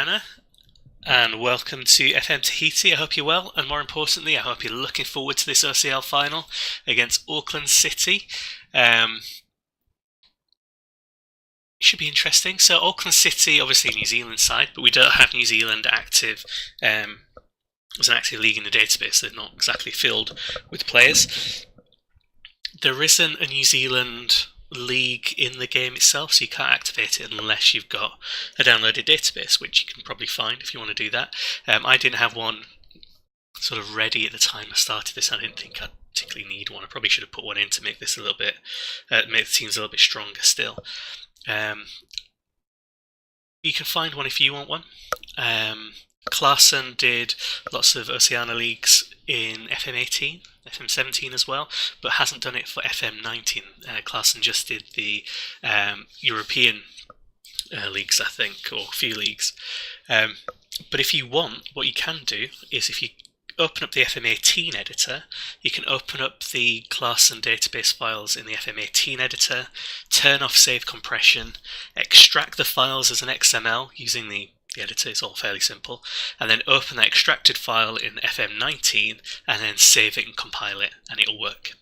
Anna, and welcome to FM Tahiti. I hope you're well, and more importantly, I hope you're looking forward to this OCL final against Auckland City. Should be interesting. So Auckland City, obviously a New Zealand side, but we don't have New Zealand active. There's an active league in the database. They're not exactly filled with players. There isn't a New Zealand league in the game itself, so you can't activate it unless you've got a downloaded database, which you can probably find if you want to do that. I didn't have one sort of ready at the time I started this. I didn't think I'd particularly need one. I probably should have put one in to make this a little bit, make the teams a little bit stronger still. You can find one if you want one. Clarkson did lots of Oceania leagues in FM18, FM17 as well, but hasn't done it for FM19. Clarkson just did the European leagues, I think, or a few leagues. But if you want, what you can do is if you open up the FM18 editor, you can open up the Clarkson database files in the FM18 editor, turn off save compression, extract the files as an XML using the editor. It's all fairly simple, and then open that extracted file in FM19 and then save it and compile it, and it'll work.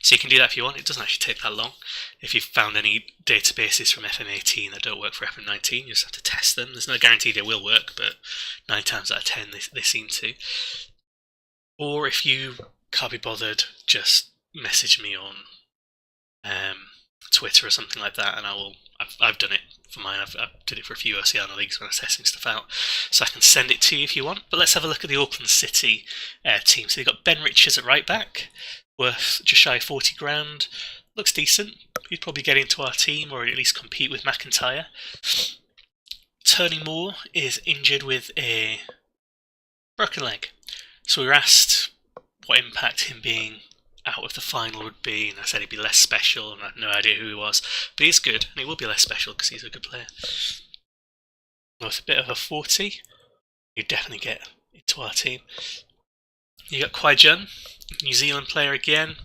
So you can do that if you want. It doesn't actually take that long. If you've found any databases from FM18 that don't work for FM19, you just have to test them. There's no guarantee they will work, but 9 times out of 10 they seem to. Or if you can't be bothered, just message me on Twitter or something like that, and I've done it for mine. I did it for a few Oceania leagues when I was testing stuff out, so I can send it to you if you want. But let's have a look at the Auckland City team. So they've got Ben Richards at right back, worth just shy of 40 grand. Looks decent. He'd probably get into our team or at least compete with McIntyre. Tony Moore is injured with a broken leg. So we were asked what impact him being out of the final would be, and I said he'd be less special, and I had no idea who he was. But he's good, and he will be less special because he's a good player. With a bit of a 40, he'd definitely get into our team. You got Kwai Jun, New Zealand player again.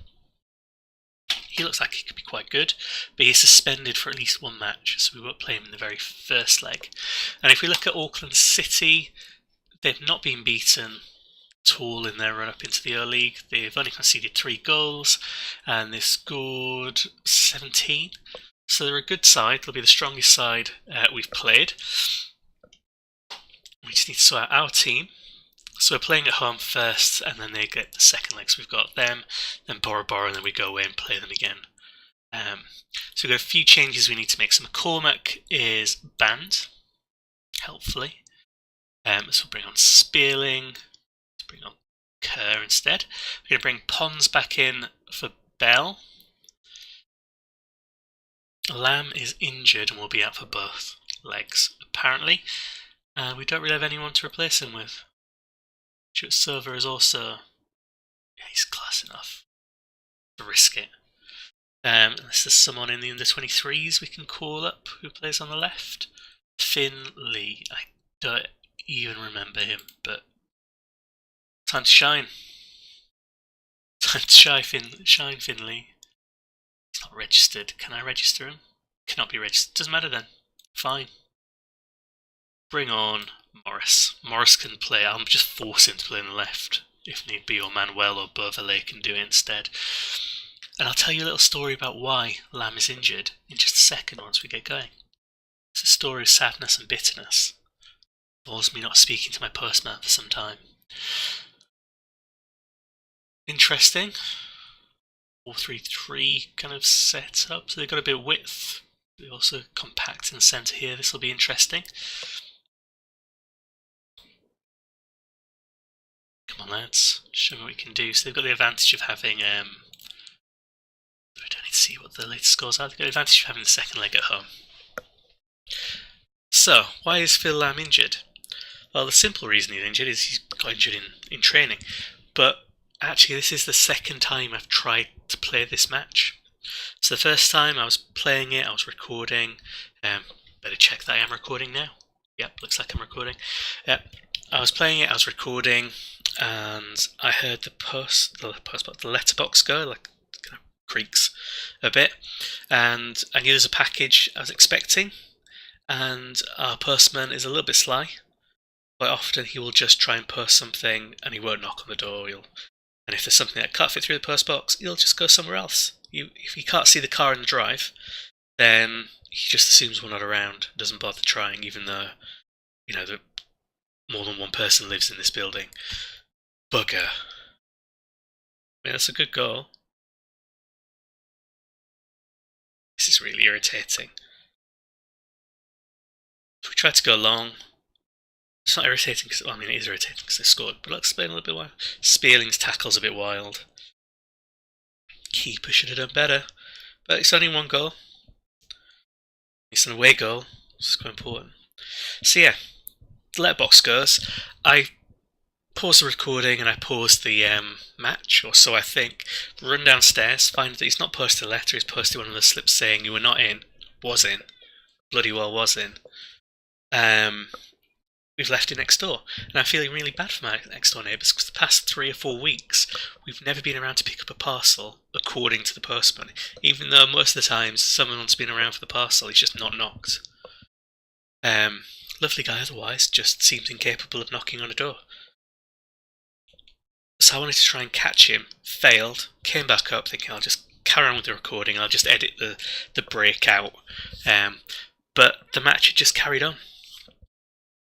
He looks like he could be quite good, but he's suspended for at least one match, so we won't play him in the very first leg. And if we look at Auckland City, they've not been beaten all in their run up into the O-League. They've only conceded 3 goals and they've scored 17, so they're a good side. They'll be the strongest side we've played. We just need to sort out our team. So we're playing at home first, and then they get the second leg. So we've got them, then Bora Bora, and then we go away and play them again. So we've got a few changes we need to make. So McCormack is banned, helpfully. So we'll bring on Spearling. Bring on Kerr instead. We're going to bring Pons back in for Bell. Lamb is injured and will be out for both legs, apparently. And we don't really have anyone to replace him with. Stuart Silver is also... yeah, he's class enough to risk it. Unless there's someone in the under-23s we can call up who plays on the left. Finn Lee. I don't even remember him, but time to shine. Time to shine Finley. He's not registered. Can I register him? Cannot be registered. Doesn't matter then. Fine. Bring on Morris. Morris can play. I'll just force him to play on the left if need be, or Manuel or Beauvalet can do it instead. And I'll tell you a little story about why Lamb is injured in just a second once we get going. It's a story of sadness and bitterness. It involves me not speaking to my postman for some time. Interesting. 4-3-3 kind of set up, so they've got a bit of width. They're also compact in the centre here. This will be interesting. Come on, lads. Show me what we can do. So they've got the advantage of having... I don't need to see what the latest scores are. They've got the advantage of having the second leg at home. So, why is Phil Lamb injured? Well, the simple reason he's injured is he's got injured in training. But actually, this is the second time I've tried to play this match. So the first time I was playing it, I was recording. Better check that I am recording now. Yep, looks like I'm recording. Yep, I was playing it, I was recording, and I heard the letterbox go, like kind of creaks a bit, and I knew there's a package I was expecting, and our postman is a little bit sly, quite often he will just try and post something and he won't knock on the door. And if there's something that can't fit through the post box, he'll just go somewhere else. If he can't see the car in the drive, then he just assumes we're not around, doesn't bother trying, even though, that more than one person lives in this building. Bugger. I mean, that's a good goal. This is really irritating. If we tried to go long, it's not irritating because, it is irritating because they scored, but I'll explain a little bit why. Spearling's tackle's a bit wild. Keeper should have done better, but it's only one goal. It's an away goal, it's quite important. So yeah, the letterbox goes. I pause the recording and I pause the match, or so I think. Run downstairs, find that he's not posted a letter, he's posted one of the slips saying you were not in, was in, bloody well was in. We've left it next door, and I'm feeling really bad for my next door neighbours because the past 3 or 4 weeks we've never been around to pick up a parcel according to the postman, even though most of the times someone's been around for the parcel, he's just not knocked. Lovely guy otherwise, just seems incapable of knocking on a door. So I wanted to try and catch him, failed, came back up thinking I'll just carry on with the recording, I'll just edit the break out, but the match had just carried on.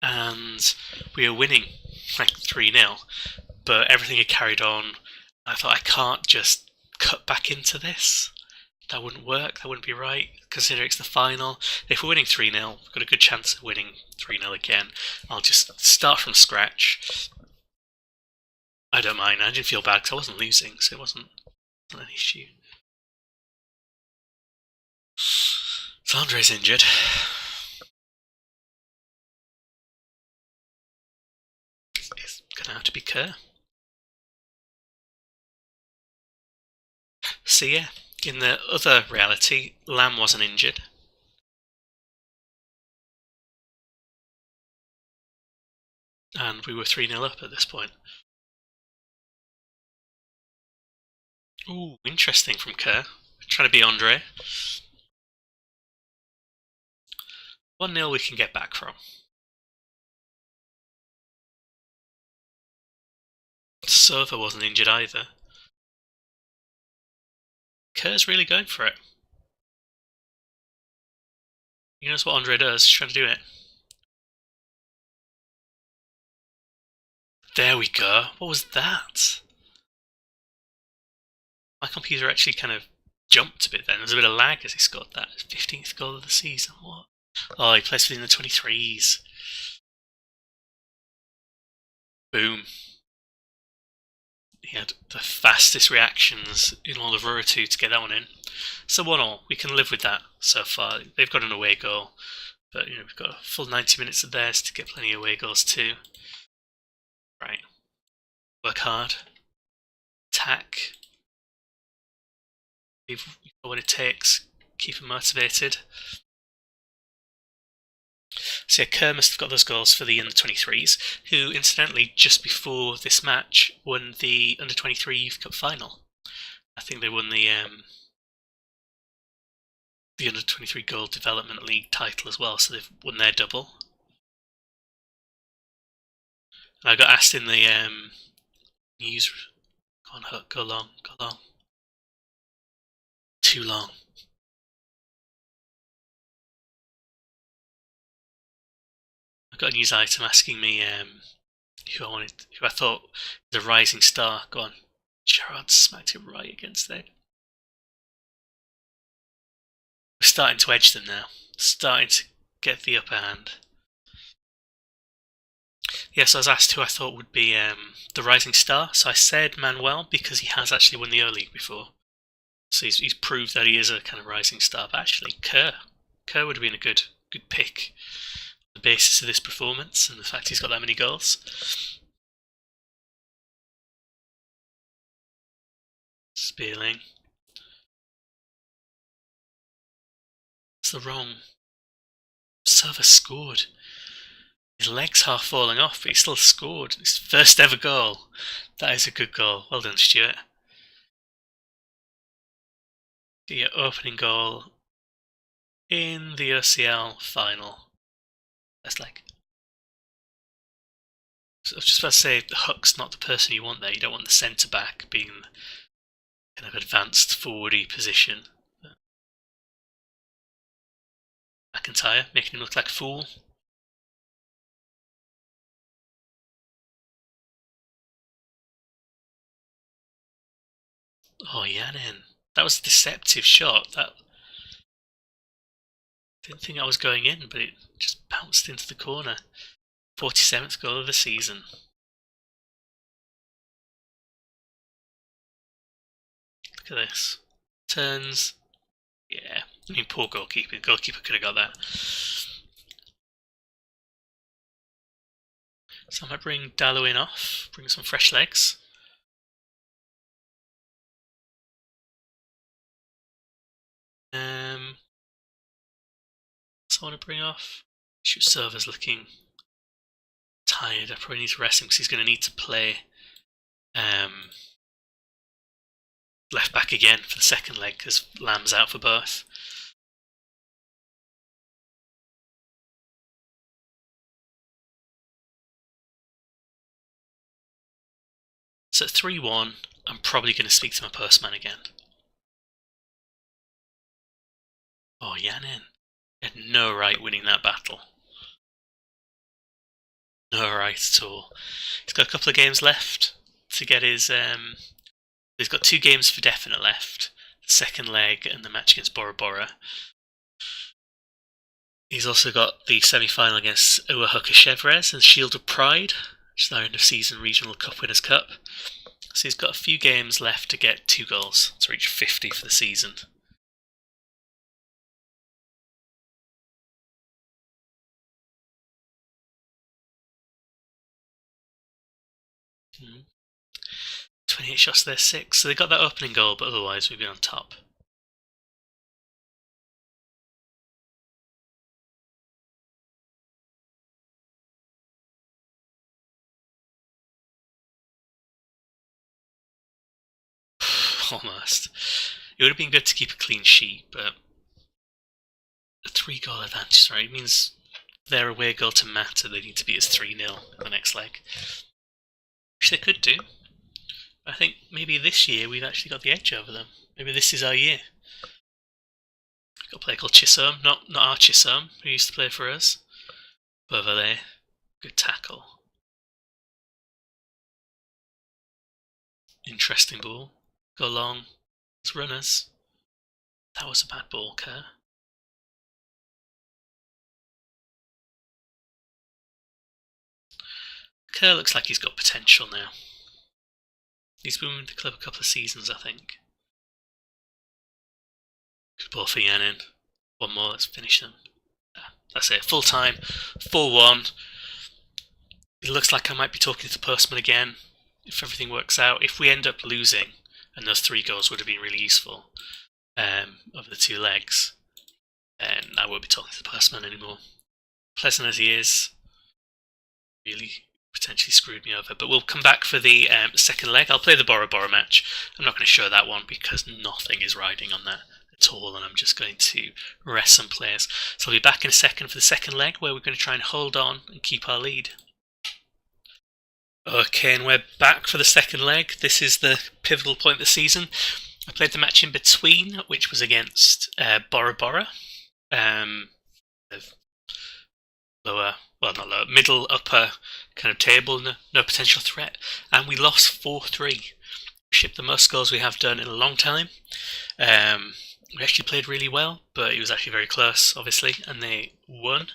And we were winning like 3-0, but everything had carried on. I thought, I can't just cut back into this. That wouldn't work, that wouldn't be right, considering it's the final. If we're winning 3-0, we've got a good chance of winning 3-0 again. I'll just start from scratch. I don't mind, I didn't feel bad because I wasn't losing, so it wasn't an issue. So Andre's injured. Gonna have to be Kerr. So yeah, in the other reality, Lamb wasn't injured. And we were 3-0 up at this point. Ooh, interesting from Kerr. Trying to be Andre. 1-0 we can get back from. Sova wasn't injured either. Kerr's really going for it. He knows what Andre does, he's trying to do it. There we go. What was that? My computer actually kind of jumped a bit then. There was a bit of lag as he scored that. 15th goal of the season. What? Oh, he plays within the 23s. Boom. He had the fastest reactions in all of Row 2 to get that one in. So 1-1, we can live with that so far. They've got an away goal, but we've got a full 90 minutes of theirs to get plenty of away goals too. Right. Work hard. Attack. You've got what it takes. Keep them motivated. So yeah, Kerr must have got those goals for the under-23s, who incidentally just before this match won the under-23 Youth Cup final. I think they won the under-23 Gold Development League title as well, so they've won their double. And I got asked in the news, go on Hook, go long, go long. Too long. I got a news item asking me who I thought was a rising star. Go on. Gerard smacked it right against there. We're starting to edge them now. Starting to get the upper hand. Yes, I was asked who I thought would be the rising star. So I said Manuel because he has actually won the O-League before. So he's proved that he is a kind of rising star. But actually, Kerr would have been a good pick. The basis of this performance and the fact he's got that many goals. Spearling. It's the wrong. Server scored. His leg's half falling off, but he still scored. His first ever goal. That is a good goal. Well done, Stuart. Your opening goal in the OCL final. That's like I was just about to say, Huck's not the person you want there. You don't want the centre back being kind of advanced forwardy position. McIntyre making him look like a fool. Oh, Yanin. That was a deceptive shot. That didn't think I was going in, but it just bounced into the corner. 47th goal of the season. Look at this. Turns. Yeah. I mean, poor goalkeeper. The goalkeeper could have got that. So I might bring Dallo in off. Bring some fresh legs. So I want to bring off. Shoot, Server's looking tired. I probably need to rest him because he's going to need to play left back again for the second leg because Lamb's out for both. So at 3-1, I'm probably going to speak to my postman again. Oh, Yanin. He had no right winning that battle. No right at all. He's got a couple of games left to get his... he's got 2 games for definite left. The second leg and the match against Bora Bora. He's also got the semi-final against Oaxaca Chevres and Shield of Pride, which is their end of season regional cup winners' cup. So he's got a few games left to get 2 goals to reach 50 for the season. Hmm. 28 shots to their 6, so they got that opening goal, but otherwise we'd be on top. Almost. It would have been good to keep a clean sheet, but a 3-goal advantage, right? It means their away goal to matter, they need to be as 3-0 in the next leg. Which they could do. I think maybe this year we've actually got the edge over them. Maybe this is our year. We've got a player called Chisholm, not our Chisholm, who used to play for us. Over there. Good tackle. Interesting ball. Go long. It's runners. That was a bad ball, Kerr. Kerr looks like he's got potential now. He's been with the club a couple of seasons, I think. Good ball for Yanin. One more, let's finish them. That's it, full time, 4-1. It looks like I might be talking to the postman again, if everything works out. If we end up losing, and those 3 goals would have been really useful over the 2 legs, then I won't be talking to the postman anymore. Pleasant as he is, really potentially screwed me over. But we'll come back for the second leg. I'll play the Bora Bora match. I'm not going to show that one because nothing is riding on that at all, and I'm just going to rest some players. So I'll be back in a second for the second leg where we're going to try and hold on and keep our lead. Okay, and we're back for the second leg. This is the pivotal point of the season. I played the match in between, which was against Bora Bora. Lower, well, not lower, middle, upper kind of table, no potential threat. And we lost 4-3. We shipped the most goals we have done in a long time. We actually played really well, but it was actually very close, obviously, and they won.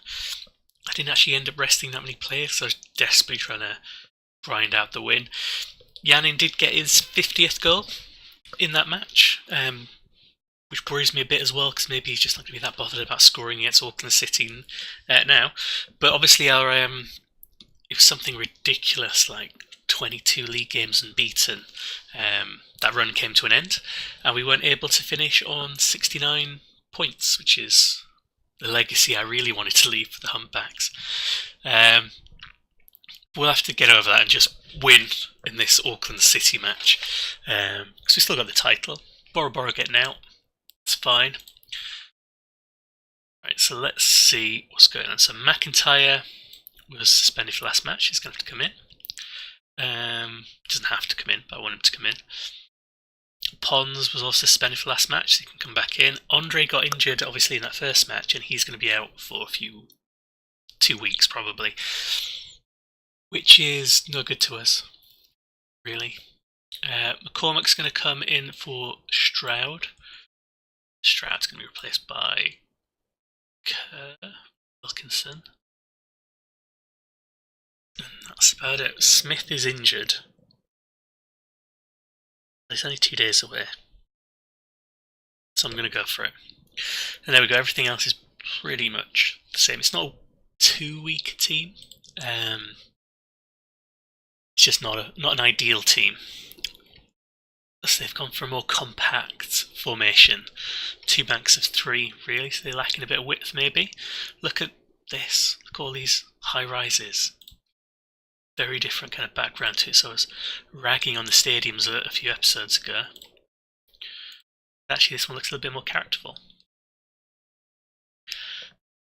I didn't actually end up resting that many players, so I was desperately trying to grind out the win. Yanin did get his 50th goal in that match, which worries me a bit as well, because maybe he's just not going to be that bothered about scoring against Auckland City now. But obviously our it was something ridiculous, like 22 league games unbeaten. That run came to an end, and we weren't able to finish on 69 points, which is the legacy I really wanted to leave for the Humpbacks. We'll have to get over that and just win in this Auckland City match, because we still got the title. Bora Bora getting out, it's fine. Right, so let's see what's going on. So McIntyre was suspended for last match. He's going to have to come in. Doesn't have to come in, but I want him to come in. Pons was also suspended for last match, so he can come back in. Andre got injured, obviously, in that first match, and he's going to be out for 2 weeks, probably. Which is no good to us, really. McCormack's going to come in for Stroud. Stroud's going to be replaced by Wilkinson. And that's about it. Smith is injured. It's only 2 days away. So I'm going to go for it. And there we go. Everything else is pretty much the same. It's not a 2-week team. It's just not an ideal team. So they've gone for a more compact formation. 2 banks of 3, really. So they're lacking a bit of width, maybe. Look at this. Look at all these high rises. Very different kind of background to it. So I was ragging on the stadiums a few episodes ago. Actually, this one looks a little bit more characterful.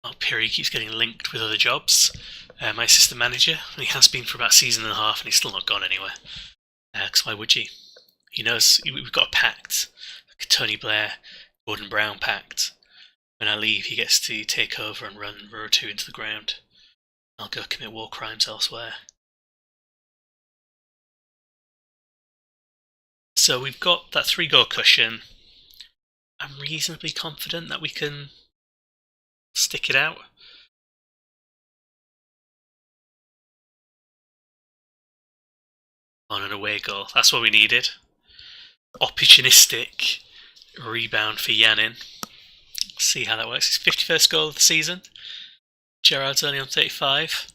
Oh, Perry keeps getting linked with other jobs. My assistant manager, and he has been for about a season and a half, and he's still not gone anywhere. Because why would you? He knows we've got a pact, like a Tony Blair, Gordon Brown pact. When I leave, he gets to take over and run Row 2 into the ground. I'll go commit war crimes elsewhere. So we've got that 3-goal cushion. I'm reasonably confident that we can stick it out. On an away goal. That's what we needed. Opportunistic rebound for Yanin. See how that works. His 51st goal of the season. Gerard's only on 35.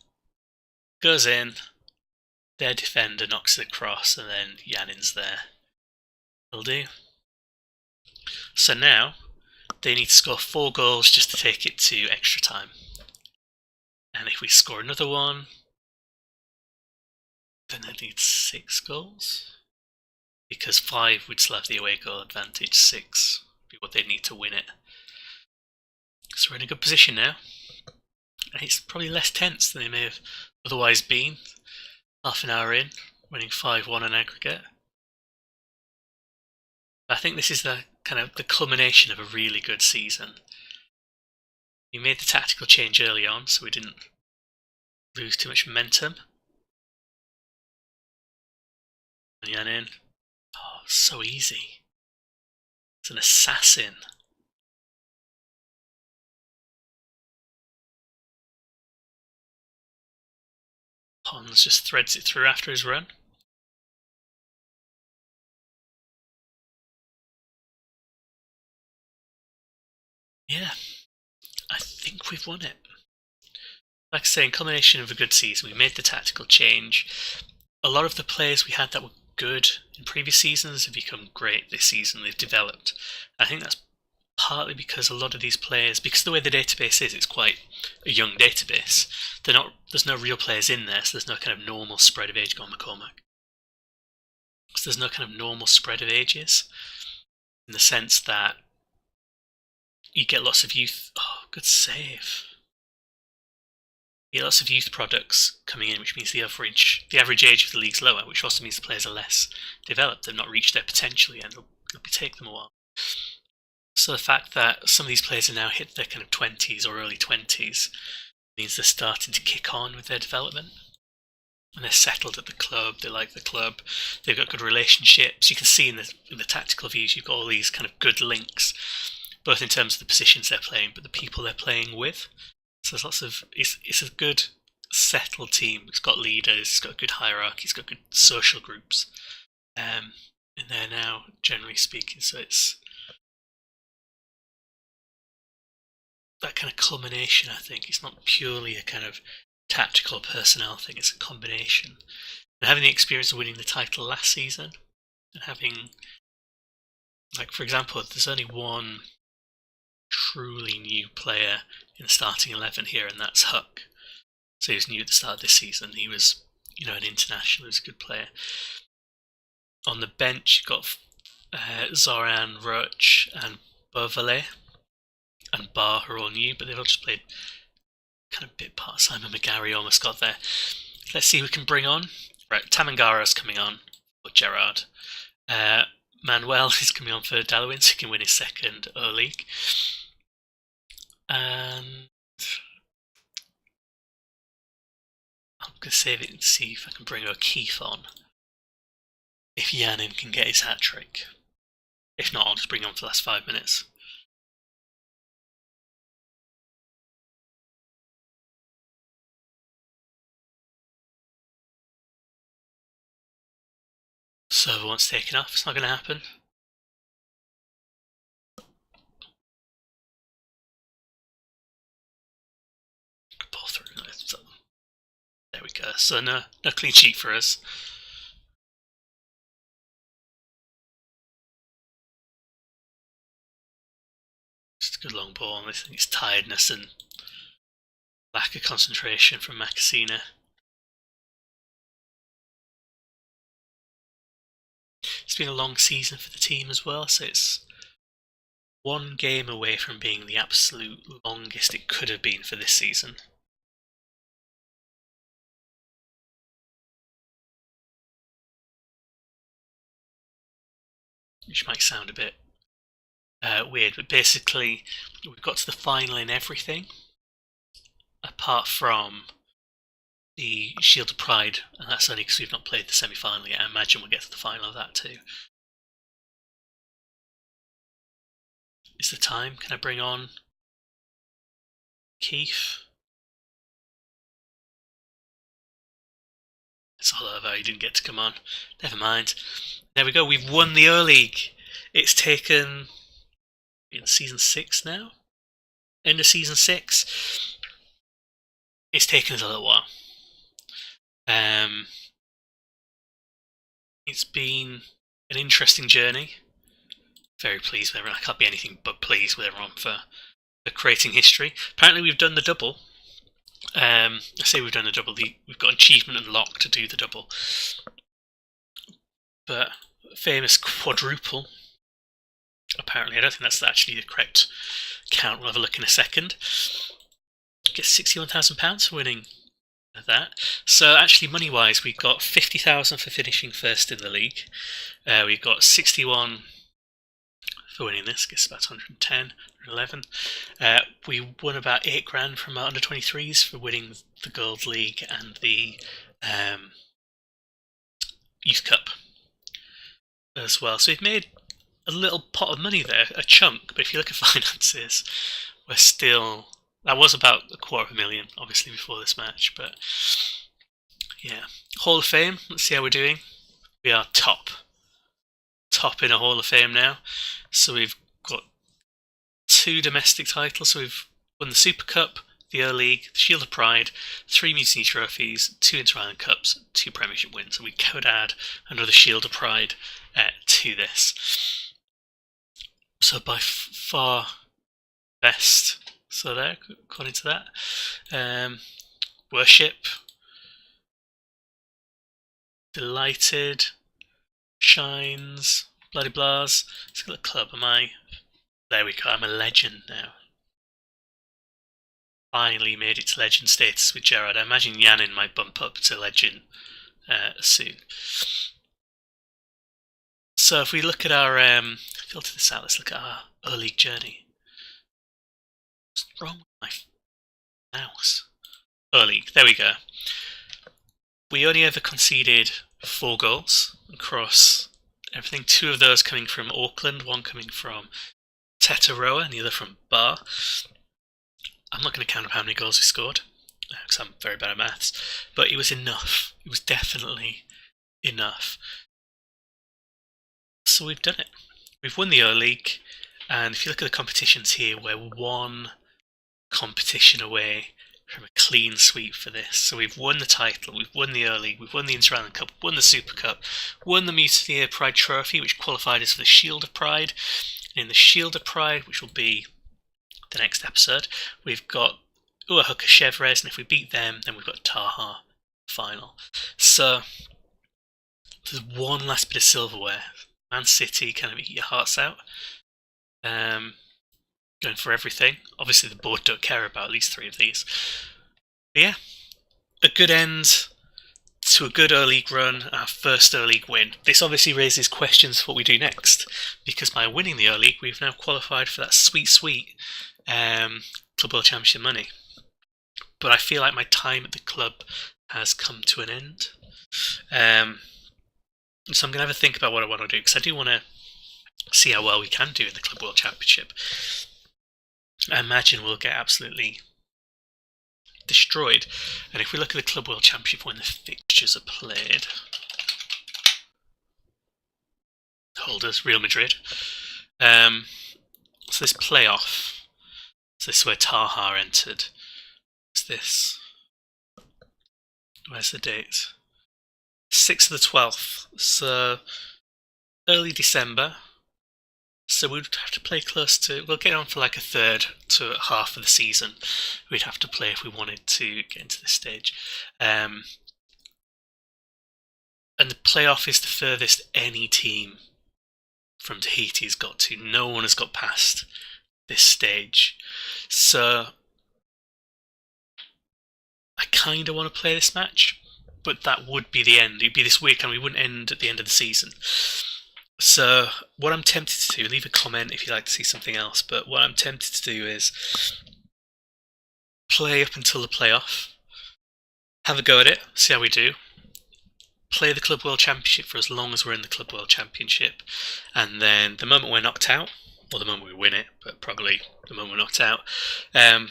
Goes in. Their defender knocks it across, and then Yanin's there. Will do. So now they need to score 4 goals just to take it to extra time. And if we score another one, then they need 6 goals. Because 5 would still have the away goal advantage, 6 would be what they need to win it. So we're in a good position now. And it's probably less tense than they may have otherwise been. Half an hour in, winning 5-1 on aggregate. But I think this is the kind of the culmination of a really good season. We made the tactical change early on, so we didn't lose too much momentum. Yanin. Oh, so easy. It's an assassin. Pons just threads it through after his run. Yeah, I think we've won it. Like I say, in combination of a good season, we made the tactical change. A lot of the players we had that were good in previous seasons have become great this season. They've developed. I think that's partly because a lot of these players, because the way the database is, it's quite a young database. There's no real players in there, so there's no kind of normal spread of age. Go on, McCormack. So there's no kind of normal spread of ages, in the sense that you get lots of youth. Oh, good save. You get lots of youth products coming in, which means the average age of the league's lower, which also means the players are less developed. They've not reached their potential yet. It'll take them a while. So the fact that some of these players are now hit their kind of 20s or early 20s means they're starting to kick on with their development. And they're settled at the club, they like the club, they've got good relationships. You can see in the tactical views, you've got all these kind of good links, both in terms of the positions they're playing, but the people they're playing with. So there's lots of, it's a good settled team. It's got leaders, it's got a good hierarchy, it's got good social groups in there now, generally speaking. So it's that kind of culmination, I think. It's not purely a kind of tactical personnel thing, it's a combination. And having the experience of winning the title last season, and having, like, for example, there's only one truly new player in the starting 11 here, and that's Huck. So he was new at the start of this season. He was, an international, he was a good player. On the bench, you've got Zoran, Roach, and Beauvalet, and Barr, who are all new, but they've all just played kind of bit part. Simon McGarry almost got there. Let's see who we can bring on. Right, Tamangara's coming on for Gerard. Manuel is coming on for Dalwyn, so he can win his second O-League. And I'm going to save it and see if I can bring O'Keefe on. If Yanin can get his hat-trick. If not, I'll just bring him on for the last 5 minutes. Server once taken off, it's not going to happen. Pull through. There we go. So no clean sheet for us. Just a good long ball. I think it's tiredness and lack of concentration from Marquesina. It's been a long season for the team as well, so it's one game away from being the absolute longest it could have been for this season. Which might sound a bit weird, but basically we've got to the final in everything, apart from the Shield of Pride, and that's only because we've not played the semi-final yet. I imagine we'll get to the final of that too. Is the time? Can I bring on Keith? It's all over, he didn't get to come on. Never mind. There we go, we've won the O-League. It's taken... in season 6 now? End of season 6. It's taken us a little while. It's been an interesting journey. Very pleased with everyone. I can't be anything but pleased with everyone for creating history. Apparently we've done the double. I say we've done the double. We've got achievement unlocked to do the double. But famous quadruple. Apparently, I don't think that's actually the correct count. We'll have a look in a second. Get £61,000 for winning that. So actually, money-wise, we got 50,000 for finishing first in the league. We've got 61 for winning this. Gets about 110, 111. We won about 8 grand from our under 23s for winning the Gold League and the Youth Cup as well. So we've made a little pot of money there, a chunk, but if you look at finances, we're still... That was about $250,000, obviously, before this match, but yeah. Hall of Fame, let's see how we're doing. We are top in a Hall of Fame now. So we've got 2 domestic titles, so we've won the Super Cup, the O-League, the Shield of Pride, 3 Mutiny Trophies, 2 Inter-Island Cups, 2 Premiership wins, so we could add another Shield of Pride to this. So by far best. So there, according to that. Worship. Delighted. Shines. Bloody blahs. Let's look at the club. Am I... There we go, I'm a legend now. Finally made it to legend status with Gerard. I imagine Yanin might bump up to legend soon. So if we look at our... filter this out, let's look at our O-League journey. What's wrong with my mouse? O-League, there we go. We only ever conceded 4 goals across everything. 2 of those coming from Auckland, 1 coming from Tetaroa and the other from Bar. I'm not going to count up how many goals we scored, because I'm very bad at maths, but it was enough. It was definitely enough. So we've done it. We've won the O-League, and if you look at the competitions here, we're 1 competition away from a clean sweep for this. So we've won the title, we've won the O-League, we've won the Inter-Island Cup, won the Super Cup, won the Mutiny Pride Trophy, which qualified us for the Shield of Pride. And in the Shield of Pride, which will be the next episode, we've got Uahuka Chevres, and if we beat them, then we've got Taha final. So there's 1 last bit of silverware. Man City kind of eat your hearts out. Going for everything. Obviously the board don't care about at least 3 of these. But yeah, a good end to a good E-League run, our first E-League win. This obviously raises questions for what we do next, because by winning the E-League, we've now qualified for that sweet Club World Championship money. But I feel like my time at the club has come to an end. So I'm going to have a think about what I want to do, because I do want to see how well we can do in the Club World Championship. I imagine we'll get absolutely destroyed. And if we look at the Club World Championship when the fixtures are played, holders, Real Madrid. So this playoff, so this is where Taha entered. What's this? Where's the date? 6th of the 12th. So early December. So we'd have to play close to, we'll get on for like a third to half of the season. We'd have to play if we wanted to get into this stage. And the playoff is the furthest any team from Tahiti has got to. No one has got past this stage. So I kind of want to play this match, but that would be the end. It'd be this week and we wouldn't end at the end of the season. So what I'm tempted to do, leave a comment if you'd like to see something else, but what I'm tempted to do is play up until the playoff, have a go at it, see how we do, play the Club World Championship for as long as we're in the Club World Championship, and then the moment we're knocked out, or the moment we win it, but probably the moment we're knocked out, then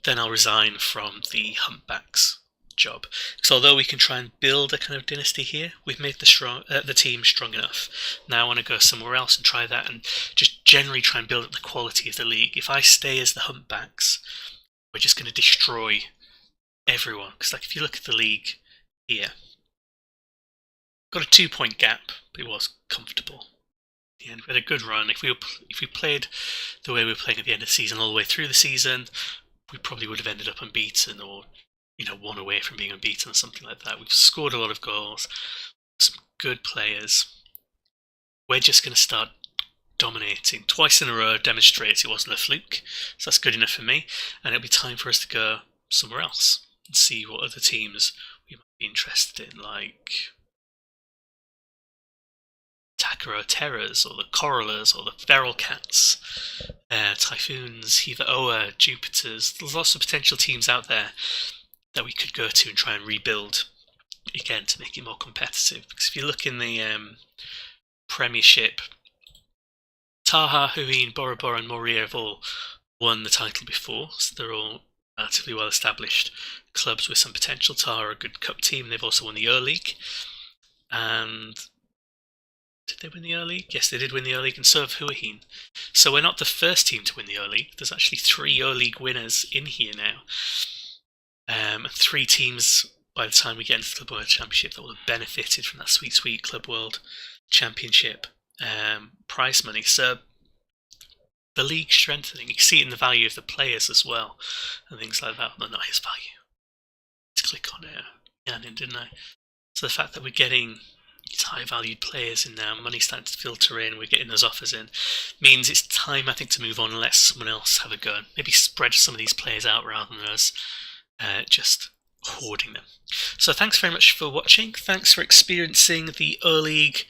I'll resign from the Humpbacks job. Because although we can try and build a kind of dynasty here, we've made the team strong enough. Now I want to go somewhere else and try that, and just generally try and build up the quality of the league. If I stay as the Humpbacks, we're just going to destroy everyone. Because like if you look at the league here, got a 2-point gap, but it was comfortable. At the end, we had a good run. If we played the way we were playing at the end of the season, all the way through the season, we probably would have ended up unbeaten, or one away from being unbeaten or something like that. We've scored a lot of goals, some good players. We're just going to start dominating. Twice in a row demonstrates it wasn't a fluke, so that's good enough for me. And it'll be time for us to go somewhere else and see what other teams we might be interested in, like Takaro Terrors, or the Corallers, or the Feral Cats, Typhoons, Hiva Oa, Jupiters. There's lots of potential teams out there that we could go to and try and rebuild again to make it more competitive. Because if you look in the Premiership, Taha, Huin, Bora Bora and Moria have all won the title before, so they're all relatively well established clubs with some potential. Taha are a good cup team. They've also won the E-League. And did they win the E-League? Yes, they did win the E-League, and so have Huahin. So we're not the first team to win the E-League. There's actually 3 E-League winners in here now. And 3 teams by the time we get into the Club World Championship that will have benefited from that sweet Club World Championship prize money. So the league strengthening, you can see it in the value of the players as well, and things like that. Well, not his value. Let's click on Yanin, didn't I? So the fact that we're getting these high valued players in now, money starting to filter in, we're getting those offers in, means it's time, I think, to move on and let someone else have a go. Maybe spread some of these players out rather than us just hoarding them. So thanks very much for watching. Thanks for experiencing the E-League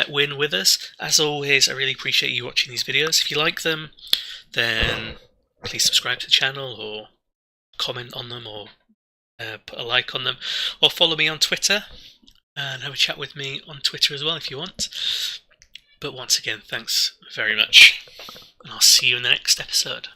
win with us. As always, I really appreciate you watching these videos. If you like them, then please subscribe to the channel, or comment on them, or put a like on them, or follow me on Twitter and have a chat with me on Twitter as well if you want. But once again, thanks very much, and I'll see you in the next episode.